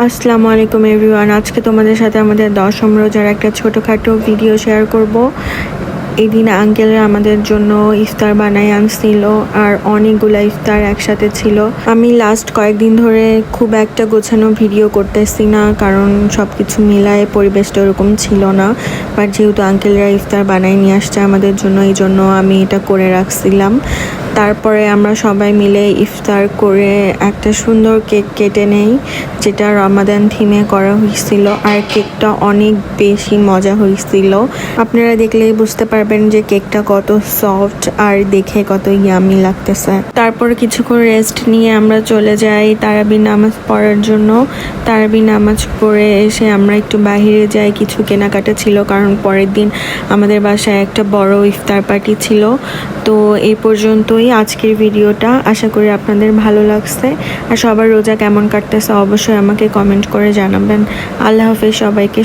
আসসালামু আলাইকুম এভরিওয়ান। আজকে তোমাদের সাথে আমাদের 10ম রোজার একটা ছোটোখাটো ভিডিও শেয়ার করব। এই দিন আঙ্কেলরা আমাদের জন্য ইফতার বানায় আনছিল, আর অনেকগুলো ইফতার একসাথে ছিল। আমি লাস্ট কয়েকদিন ধরে খুব একটা গোছানো ভিডিও করতেছি না, কারণ সব কিছু মিলায়ে পরিবেশটা ওরকম ছিল না। বাট যেহেতু আঙ্কেলরা ইফতার বানায় নিয়ে আসছে আমাদের জন্য, এই জন্য আমি এটা করে রাখছিলাম। তারপরে আমরা সবাই মিলে ইফতার করে একটা সুন্দর কেক কেটে নেই, যেটা রমাদান থিমে করা হয়েছিল। আর কেকটা অনেক বেশি মজা হয়েছিল। আপনারা দেখলেই বুঝতে পারবেন যে কেকটা কত সফট আর দেখে কত ইয়ামি লাগতেছে। তারপর কিছুক্ষণ রেস্ট নিয়ে আমরা চলে যাই তারাবি নামাজ পড়ার জন্য। তারাবি নামাজ পড়ে এসে আমরা একটু বাহিরে যাই, কিছু কেনাকাটা ছিল, কারণ পরের দিন আমাদের বাসায় একটা বড় ইফতার পার্টি ছিল। তো এই পর্যন্তই আজকের ভিডিওটা। আশা করি আপনাদের ভালো লাগছে। আর সবার রোজা কেমন কাটতেছে অবশ্যই আমাকে কমেন্ট করে জানাবেন। আল্লাহ হাফেজ সবাইকে।